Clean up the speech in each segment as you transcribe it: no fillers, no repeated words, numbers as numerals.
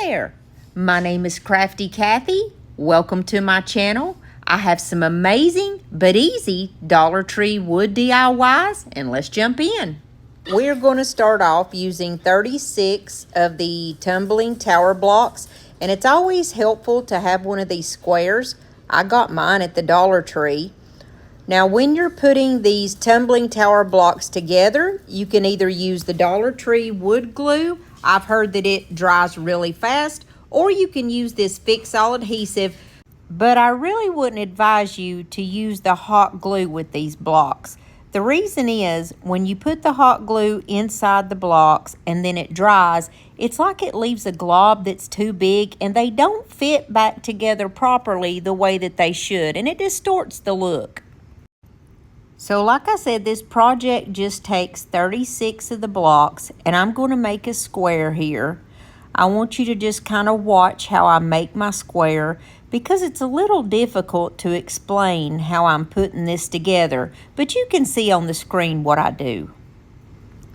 there, my name is Crafty Kathy. Welcome to my channel. I have some amazing but easy Dollar Tree wood DIYs, and let's jump in. We're going to start off using 36 of the tumbling tower blocks, and it's always helpful to have one of these squares. I got mine at the Dollar Tree. Now, when you're putting these tumbling tower blocks together, you can either use the Dollar Tree wood glue. I've heard that it dries really fast, or you can use this fix-all adhesive, but I really wouldn't advise you to use the hot glue with these blocks. The reason is, when you put the hot glue inside the blocks and then it dries, it's like it leaves a glob that's too big and they don't fit back together properly the way that they should, and it distorts the look. So like I said, this project just takes 36 of the blocks, and I'm going to make a square here. I want you to just kind of watch how I make my square, because it's a little difficult to explain how I'm putting this together, but you can see on the screen what I do.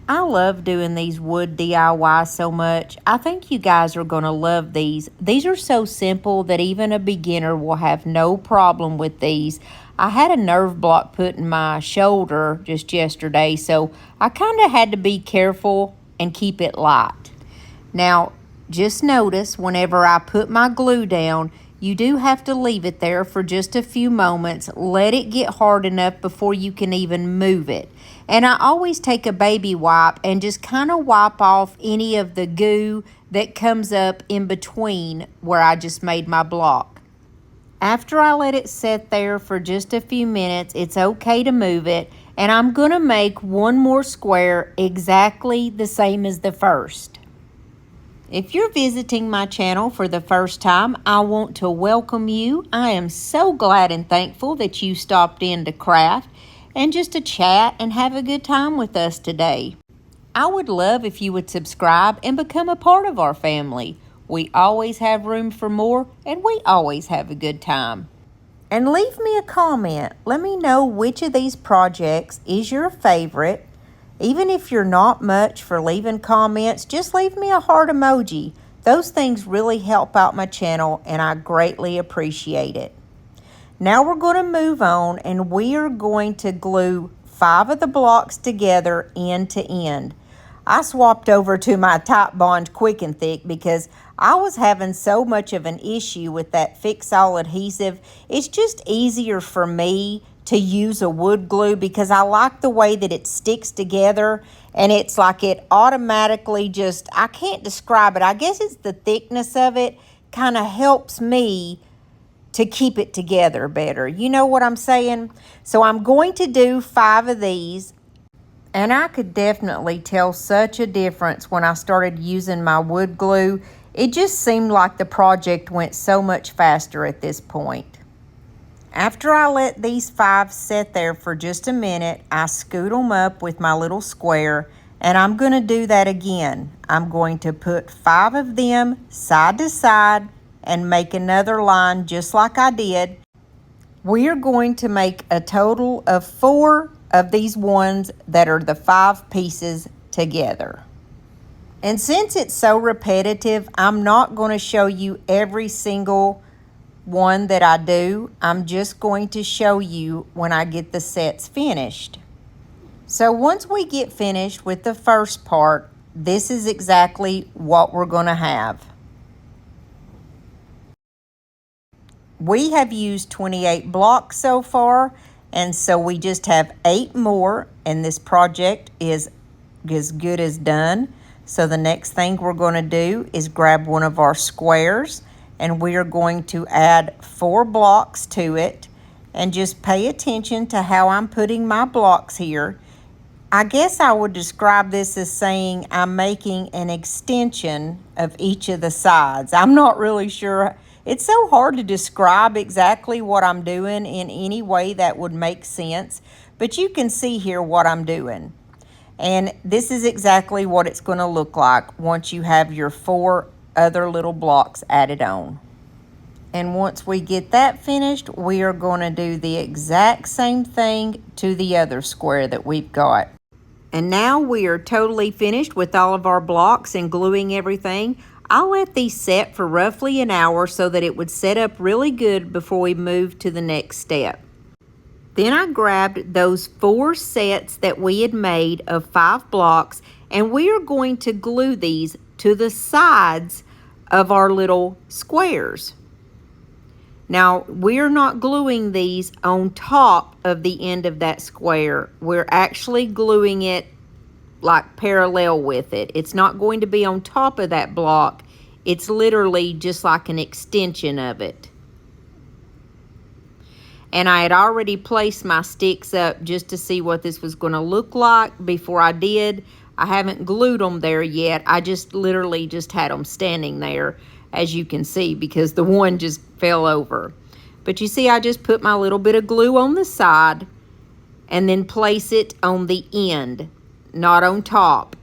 I love doing these wood DIYs so much. I think you guys are going to love these. These are so simple that even a beginner will have no problem with these. I had a nerve block put in my shoulder just yesterday, so I kind of had to be careful and keep it light. Now, just notice whenever I put my glue down, you do have to leave it there for just a few moments. Let it get hard enough before you can even move it. And I always take a baby wipe and just kind of wipe off any of the goo that comes up in between where I just made my block. After I let it sit there for just a few minutes, it's okay to move it. And I'm going to make one more square exactly the same as the first. If you're visiting my channel for the first time, I want to welcome you. I am so glad and thankful that you stopped in to craft and just to chat and have a good time with us today. I would love if you would subscribe and become a part of our family. We always have room for more, and we always have a good time. And leave me a comment. Let me know which of these projects is your favorite. Even if you're not much for leaving comments, just leave me a heart emoji. Those things really help out my channel, and I greatly appreciate it. Now we're going to move on, and we are going to glue 5 of the blocks together end to end. I swapped over to my Titebond Quick and Thick because I was having so much of an issue with that fix-all adhesive. It's just easier for me to use a wood glue because I like the way that it sticks together, and it's like it automatically just, I can't describe it. I guess it's the thickness of it kind of helps me to keep it together better. You know what I'm saying? So I'm going to do 5 of these. And I could definitely tell such a difference when I started using my wood glue. It just seemed like the project went so much faster at this point. After I let these 5 sit there for just a minute, I scoot them up with my little square, and I'm going to do that again. I'm going to put 5 of them side to side and make another line just like I did. We are going to make a total of 4 of these ones that are the 5 pieces together. And since it's so repetitive, I'm not going to show you every single one that I do. I'm just going to show you when I get the sets finished. So once we get finished with the first part, this is exactly what we're going to have. We have used 28 blocks so far, and so we just have 8 more, and this project is as good as done. So the next thing we're going to do is grab one of our squares, and we are going to add 4 blocks to it, and just pay attention to how I'm putting my blocks here. I guess I would describe this as saying I'm making an extension of each of the sides. I'm not really sure. It's so hard to describe exactly what I'm doing in any way that would make sense, but you can see here what I'm doing. And this is exactly what it's going to look like once you have your 4 other little blocks added on. And once we get that finished, we are going to do the exact same thing to the other square that we've got. And now we are totally finished with all of our blocks and gluing everything. I let these set for roughly an hour so that it would set up really good before we moved to the next step. Then I grabbed those 4 sets that we had made of 5 blocks, and we are going to glue these to the sides of our little squares. Now, we're not gluing these on top of the end of that square. We're actually gluing it like parallel with it. It's not going to be on top of that block. It's literally just like an extension of it. And I had already placed my sticks up just to see what this was going to look like before I did. I haven't glued them there yet. I just literally just had them standing there, as you can see, because the one just fell over. But you see, I just put my little bit of glue on the side and then place it on the end, not on top.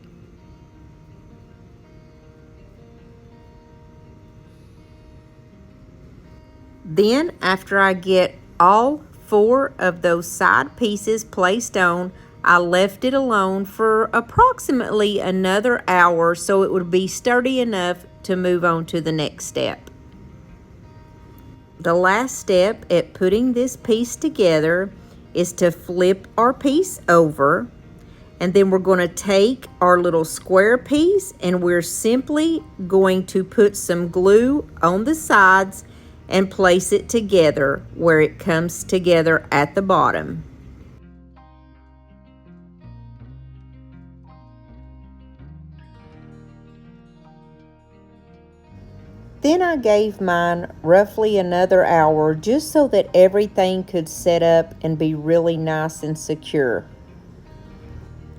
Then, after I get all 4 of those side pieces placed on, I left it alone for approximately another hour so it would be sturdy enough to move on to the next step. The last step at putting this piece together is to flip our piece over, and then we're going to take our little square piece and we're simply going to put some glue on the sides and place it together where it comes together at the bottom. Then I gave mine roughly another hour just so that everything could set up and be really nice and secure.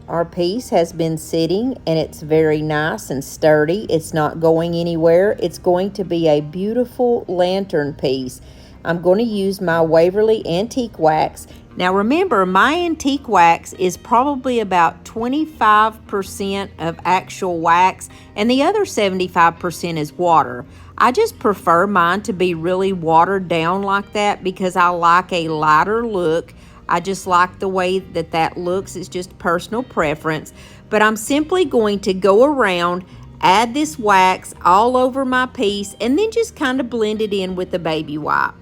Our piece has been sitting and it's very nice and sturdy. It's not going anywhere. It's going to be a beautiful lantern piece. I'm going to use my Waverly Antique Wax. Now remember, my antique wax is probably about 25% of actual wax and the other 75% is water. I just prefer mine to be really watered down like that because I like a lighter look. I just like the way that that looks. It's just personal preference. But I'm simply going to go around, add this wax all over my piece, and then just kind of blend it in with the baby wipe.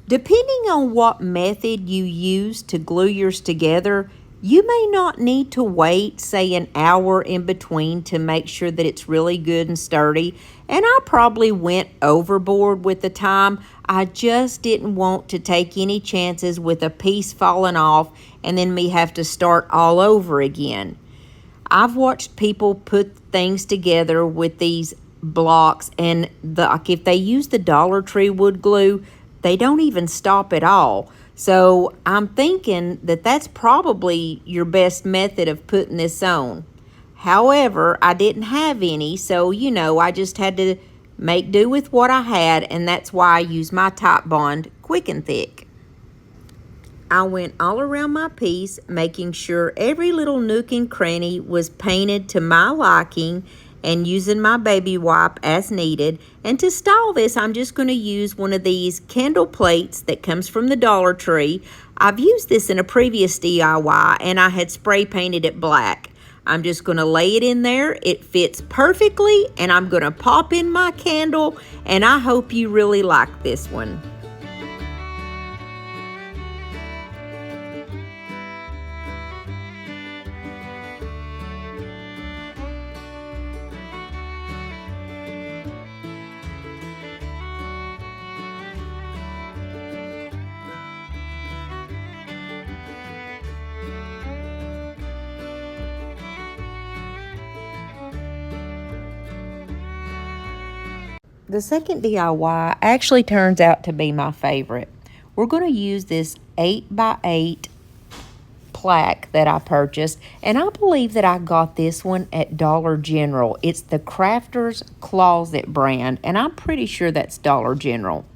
Depending on what method you use to glue yours together, you may not need to wait, say, an hour in between to make sure that it's really good and sturdy. And I probably went overboard with the time. I just didn't want to take any chances with a piece falling off and then me have to start all over again. I've watched people put things together with these blocks, and like if they use the Dollar Tree wood glue, they don't even stop at all. So I'm thinking that that's probably your best method of putting this on. However, I didn't have any, so I just had to make do with what I had, and that's why I use my Top Bond Quick and Thick. I went all around my piece, making sure every little nook and cranny was painted to my liking, and using my baby wipe as needed. And to style this, I'm just going to use one of these candle plates that comes from the Dollar Tree. I've used this in a previous DIY and I had spray painted it black. I'm just going to lay it in there. It fits perfectly, and I'm going to pop in my candle, and I hope you really like this one. The second DIY actually turns out to be my favorite. We're going to use this 8x8 plaque that I purchased, and I believe that I got this one at Dollar General. It's the Crafter's Closet brand, and I'm pretty sure that's Dollar General.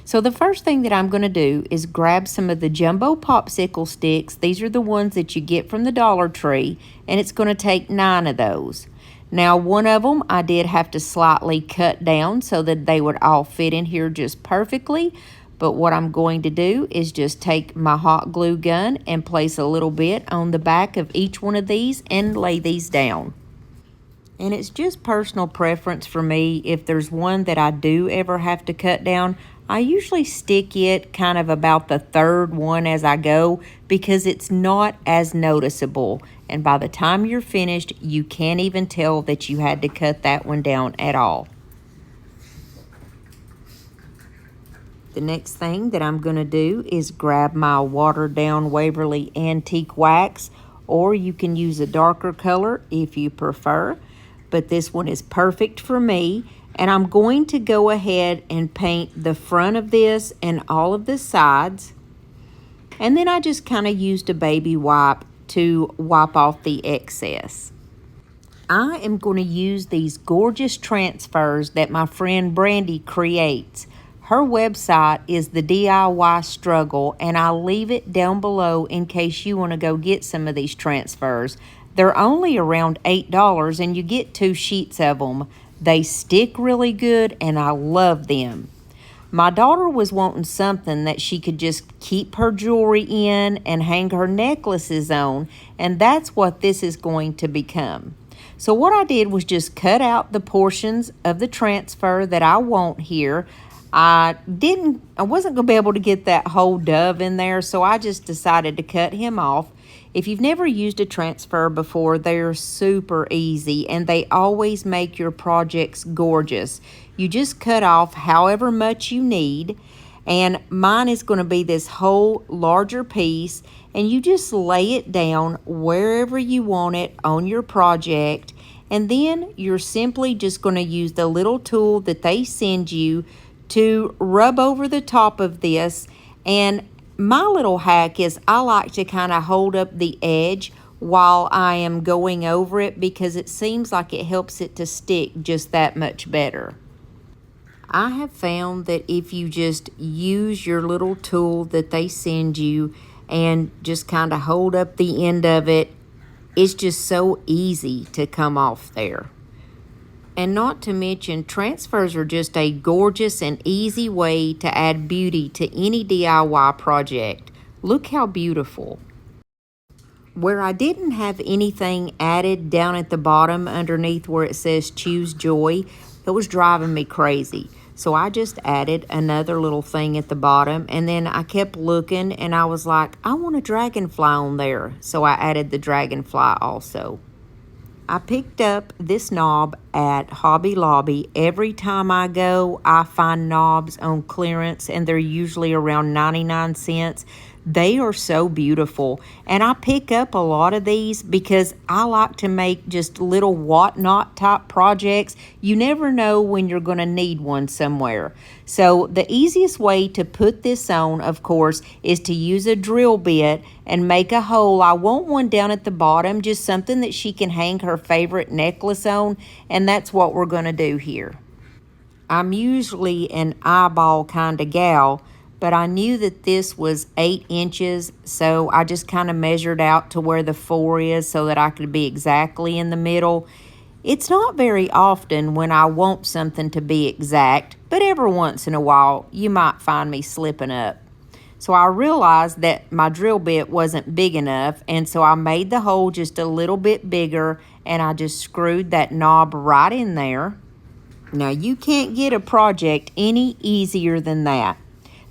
So the first thing that I'm going to do is grab some of the jumbo popsicle sticks. These are the ones that you get from the Dollar Tree, and it's going to take 9 of those. Now, one of them I did have to slightly cut down so that they would all fit in here just perfectly. But what I'm going to do is just take my hot glue gun and place a little bit on the back of each one of these and lay these down. And it's just personal preference for me. If there's one that I do ever have to cut down, I usually stick it kind of about the third one as I go because it's not as noticeable. And by the time you're finished, you can't even tell that you had to cut that one down at all. The next thing that I'm going to do is grab my watered down Waverly Antique Wax, or you can use a darker color if you prefer. But this one is perfect for me, and I'm going to go ahead and paint the front of this and all of the sides, and then I just kind of used a baby wipe to wipe off the excess. I am going to use these gorgeous transfers that my friend Brandy creates. Her website is the DIY Struggle, and I'll leave it down below in case you want to go get some of these transfers. They're only around $8 and you get 2 sheets of them. They stick really good and I love them. My daughter was wanting something that she could just keep her jewelry in and hang her necklaces on, and that's what this is going to become. So what I did was just cut out the portions of the transfer that I want here. I wasn't going to be able to get that whole dove in there, so I just decided to cut him off. If you've never used a transfer before, they're super easy and they always make your projects gorgeous. You just cut off however much you need, and mine is going to be this whole larger piece, and you just lay it down wherever you want it on your project, and then you're simply just going to use the little tool that they send you to rub over the top of this. And my little hack is I like to kind of hold up the edge while I am going over it because it seems like it helps it to stick just that much better. I have found that if you just use your little tool that they send you and just kind of hold up the end of it, it's just so easy to come off there. And not to mention, transfers are just a gorgeous and easy way to add beauty to any DIY project. Look how beautiful. Where I didn't have anything added down at the bottom underneath where it says Choose Joy, it was driving me crazy. So I just added another little thing at the bottom, and then I kept looking and I was like, I want a dragonfly on there. So I added the dragonfly also. I picked up this knob at Hobby Lobby. Every time I go, I find knobs on clearance, and they're usually around 99 cents. They are so beautiful, and I pick up a lot of these because I like to make just little whatnot type projects. You never know when you're going to need one somewhere. So the easiest way to put this on, of course, is to use a drill bit and make a hole. I want one down at the bottom, just something that she can hang her favorite necklace on, and that's what we're going to do here. I'm usually an eyeball kind of gal, but I knew that this was 8 inches, so I just kind of measured out to where the 4 is so that I could be exactly in the middle. It's not very often when I want something to be exact, but every once in a while you might find me slipping up. So I realized that my drill bit wasn't big enough, and so I made the hole just a little bit bigger, and I just screwed that knob right in there. Now you can't get a project any easier than that.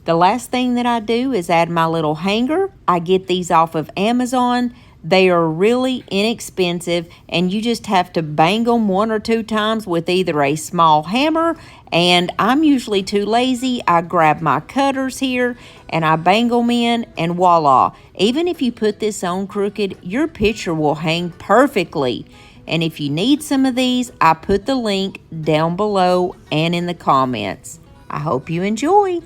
The last thing that I do is add my little hanger. I get these off of Amazon. They are really inexpensive, and you just have to bang them 1 or 2 times with either a small hammer, and I'm usually too lazy. I grab my cutters here and I bang them in, and voila. Even if you put this on crooked, your picture will hang perfectly. And if you need some of these, I put the link down below and in the comments. I hope you enjoy.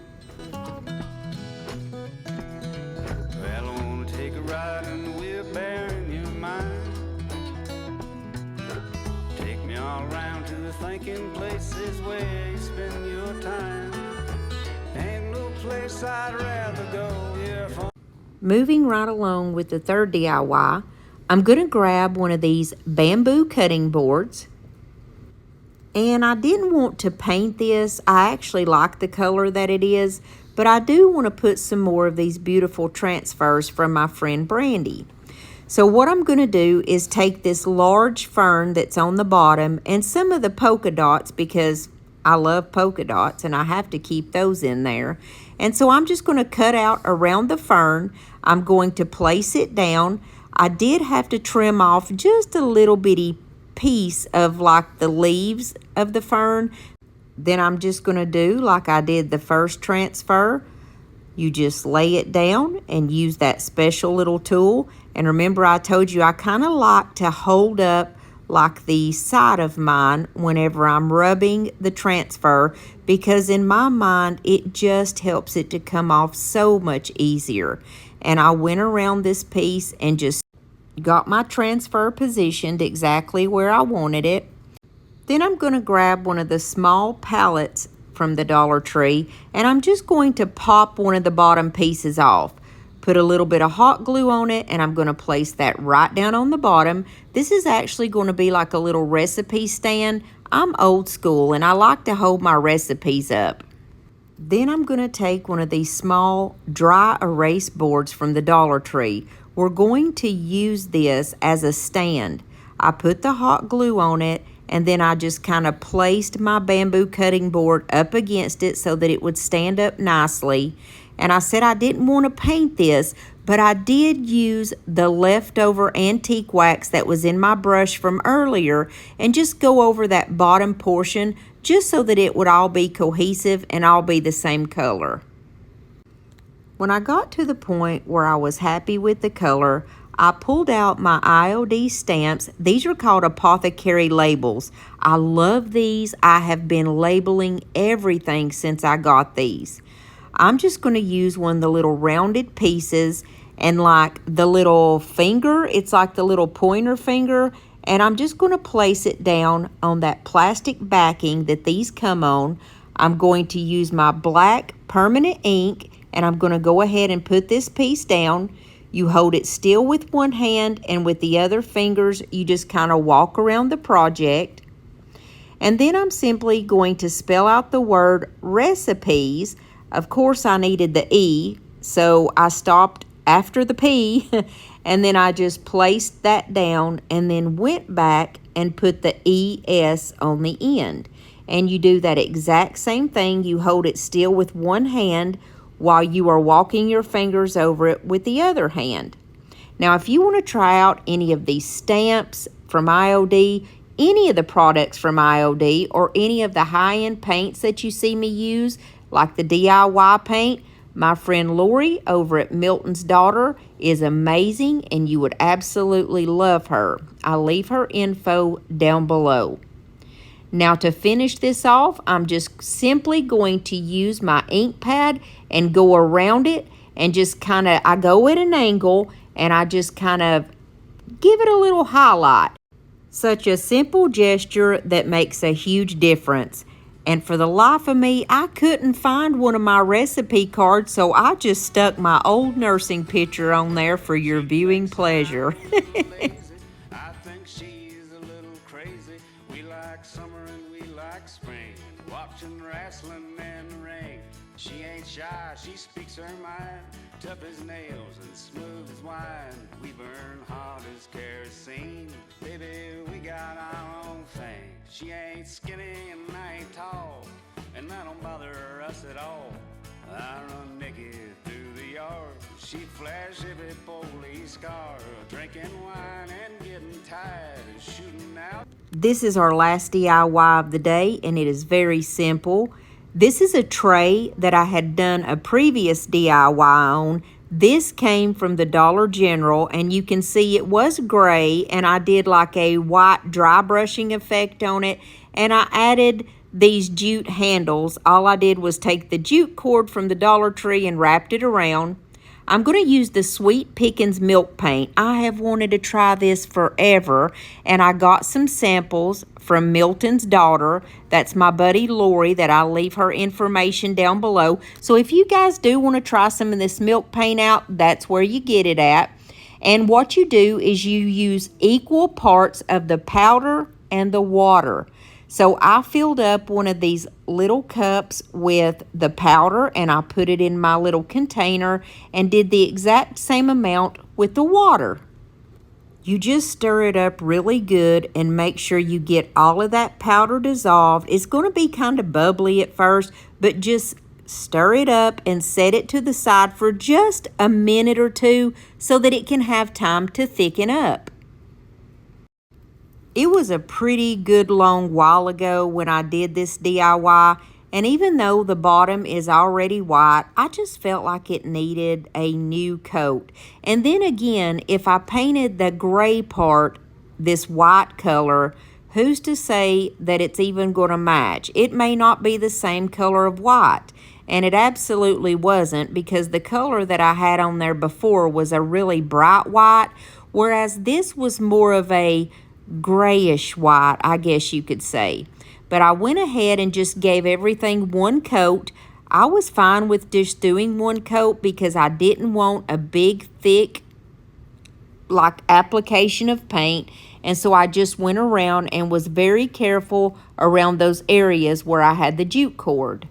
Places where you spend your time. Ain't no place I'd rather go here for. Moving right along with the third DIY, I'm going to grab one of these bamboo cutting boards. And I didn't want to paint this. I actually like the color that it is, but I do want to put some more of these beautiful transfers from my friend Brandy. So what I'm going to do is take this large fern that's on the bottom and some of the polka dots, because I love polka dots and I have to keep those in there. And so I'm just going to cut out around the fern. I'm going to place it down. I did have to trim off just a little bitty piece of like the leaves of the fern. Then I'm just going to do like I did the first transfer. You just lay it down and use that special little tool. And remember, I told you I kind of like to hold up like the side of mine whenever I'm rubbing the transfer, because in my mind it just helps it to come off so much easier. And I went around this piece and just got my transfer positioned exactly where I wanted it. Then I'm going to grab one of the small pallets from the Dollar Tree, and I'm just going to pop one of the bottom pieces off. Put a little bit of hot glue on it, and I'm going to place that right down on the bottom. This is actually going to be like a little recipe stand. I'm old school, and I like to hold my recipes up. Then I'm going to take one of these small dry erase boards from the Dollar Tree. We're going to use this as a stand. I put the hot glue on it, and then I just kind of placed my bamboo cutting board up against it so that it would stand up nicely. And I said I didn't want to paint this, but I did use the leftover antique wax that was in my brush from earlier and just go over that bottom portion just so that it would all be cohesive and all be the same color. When I got to the point where I was happy with the color, I pulled out my IOD stamps. These are called apothecary labels. I love these. I have been labeling everything since I got these. I'm just going to use one of the little rounded pieces and like the little finger, it's like the little pointer finger, and I'm just going to place it down on that plastic backing that these come on. I'm going to use my black permanent ink, and I'm going to go ahead and put this piece down. You hold it still with one hand, and with the other fingers, you just kind of walk around the project. And then I'm simply going to spell out the word recipes. Of course, I needed the E, so I stopped after the P, and then I just placed that down and then went back and put the ES on the end. And you do that exact same thing. You hold it still with one hand while you are walking your fingers over it with the other hand. Now, if you want to try out any of these stamps from IOD, any of the products from IOD, or any of the high-end paints that you see me use, like the DIY paint, my friend Lori over at Milton's Daughter is amazing, and you would absolutely love her. I'll leave her info down below. Now, to finish this off, I'm just simply going to use my ink pad and go around it and just kind of, I go at an angle and I just kind of give it a little highlight. Such a simple gesture that makes a huge difference. And for the life of me, I couldn't find one of my recipe cards, so I just stuck my old nursing picture on there for your viewing pleasure. I think she's a little crazy. We like summer and we like spring. Watching wrestling in the ring. She ain't shy, she speaks her mind. Tough as nails and smooth as wine. We burn hot as kerosene. Baby, we got our own thing. She ain't skinny and I ain't tall, and that don't bother us at all. I run naked through the yard. She'd flash every police car, drinking wine and getting tired of shooting out. This is our last DIY of the day, and it is very simple. This is a tray that I had done a previous DIY on. This came from the Dollar General, and you can see it was gray, and I did like a white dry brushing effect on it, and I added these jute handles. All I did was take the jute cord from the Dollar Tree and wrapped it around. I'm going to use the Sweet Pickins milk paint. I have wanted to try this forever, and I got some samples from Milton's Daughter. That's my buddy Lori that I'll leave her information down below. So if you guys do want to try some of this milk paint out, that's where you get it at. And what you do is you use equal parts of the powder and the water. So I filled up one of these little cups with the powder, and I put it in my little container and did the exact same amount with the water. You just stir it up really good and make sure you get all of that powder dissolved. It's going to be kind of bubbly at first, but just stir it up and set it to the side for just a minute or two so that it can have time to thicken up. It was a pretty good long while ago when I did this DIY, and even though the bottom is already white, I just felt like it needed a new coat. And then again, if I painted the gray part this white color, who's to say that it's even going to match? It may not be the same color of white. And it absolutely wasn't, because the color that I had on there before was a really bright white, whereas this was more of a grayish white, I guess you could say. But I went ahead and just gave everything one coat. I was fine with just doing one coat because I didn't want a big, thick, application of paint. And so I just went around and was very careful around those areas where I had the jute cord.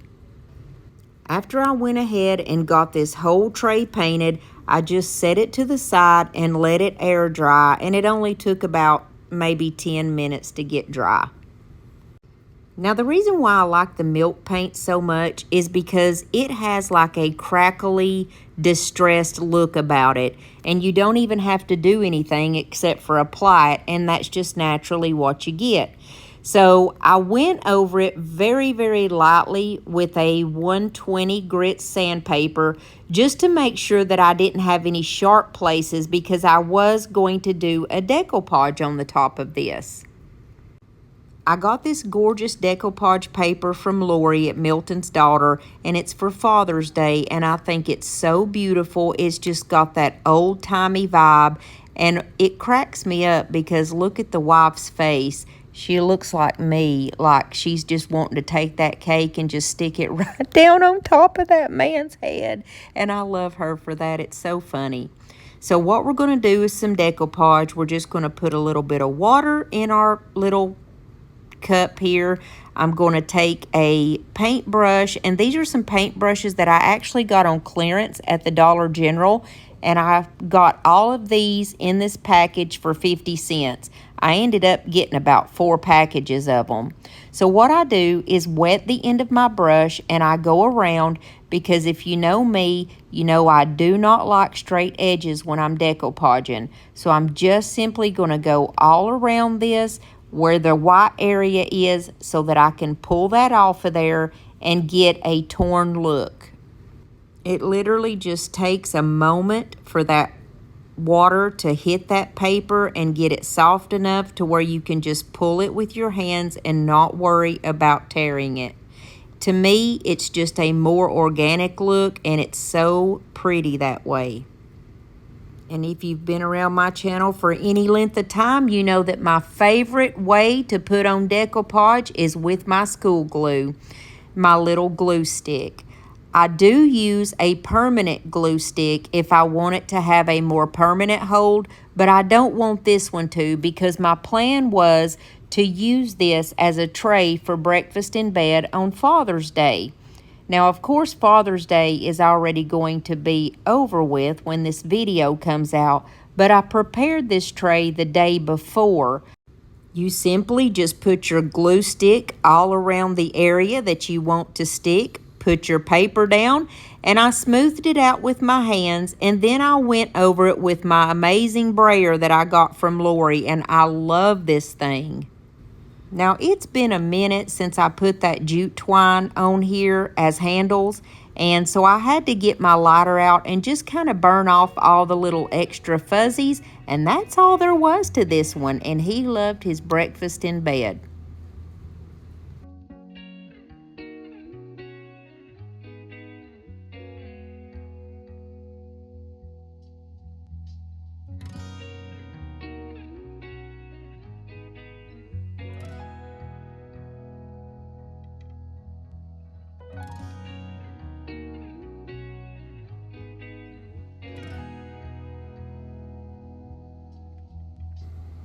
After I went ahead and got this whole tray painted, I just set it to the side and let it air dry, and it only took about maybe 10 minutes to get dry. Now the reason why I like the milk paint so much is because it has like a crackly, distressed look about it, and you don't even have to do anything except for apply it, and that's just naturally what you get. So I went over it very, very lightly with a 120 grit sandpaper just to make sure that I didn't have any sharp places, because I was going to do a decoupage on the top of this. I got this gorgeous decoupage paper from Lori at Milton's Daughter, and it's for Father's Day, and I think it's so beautiful. It's just got that old-timey vibe, and it cracks me up because look at the wife's face. She looks like me, like she's just wanting to take that cake and just stick it right down on top of that man's head. And I love her for that. It's so funny. So what we're going to do is some decoupage. We're just going to put a little bit of water in our little cup here. I'm going to take a paintbrush, and these are some paintbrushes that I actually got on clearance at the Dollar General, and I got all of these in this package for 50 cents. I ended up getting about 4 packages of them. So what I do is wet the end of my brush and I go around, because if you know me, you know I do not like straight edges when I'm decoupaging. So I'm just simply going to go all around this where the white area is so that I can pull that off of there and get a torn look. It literally just takes a moment for that water to hit that paper and get it soft enough to where you can just pull it with your hands and not worry about tearing it. To me, it's just a more organic look, and it's so pretty that way. And if you've been around my channel for any length of time, you know that my favorite way to put on decoupage is with my school glue, my little glue stick. I do use a permanent glue stick if I want it to have a more permanent hold, but I don't want this one to, because my plan was to use this as a tray for breakfast in bed on Father's Day. Now, of course, Father's Day is already going to be over with when this video comes out, but I prepared this tray the day before. You simply just put your glue stick all around the area that you want to stick, put your paper down, and I smoothed it out with my hands, and then I went over it with my amazing brayer that I got from Lori, and I love this thing. Now, it's been a minute since I put that jute twine on here as handles, and so I had to get my lighter out and just kind of burn off all the little extra fuzzies, and that's all there was to this one, and he loved his breakfast in bed.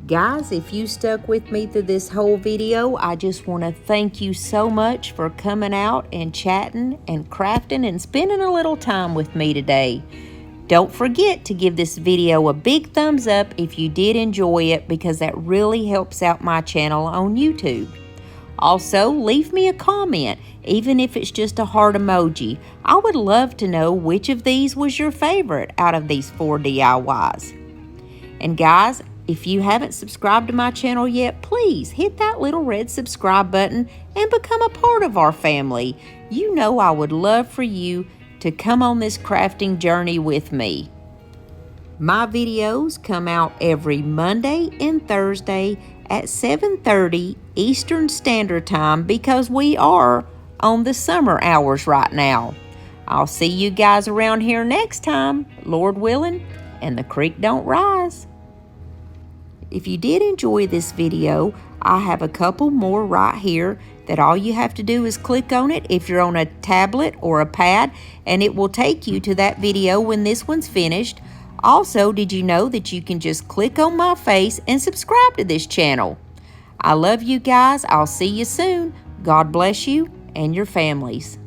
Guys, if you stuck with me through this whole video, I just want to thank you so much for coming out and chatting and crafting and spending a little time with me today. Don't forget to give this video a big thumbs up if you did enjoy it, because that really helps out my channel on YouTube. Also, leave me a comment, even if it's just a heart emoji. I would love to know which of these was your favorite out of these 4 DIYs. And guys, if you haven't subscribed to my channel yet, please hit that little red subscribe button and become a part of our family. You know I would love for you to come on this crafting journey with me. My videos come out every Monday and Thursday at 7:30 Eastern Standard Time, because we are on the summer hours right now. I'll see you guys around here next time, Lord willing, and the creek don't rise. If you did enjoy this video, I have a couple more right here that all you have to do is click on it if you're on a tablet or a pad, and it will take you to that video when this one's finished. Also, did you know that you can just click on my face and subscribe to this channel? I love you guys. I'll see you soon. God bless you and your families.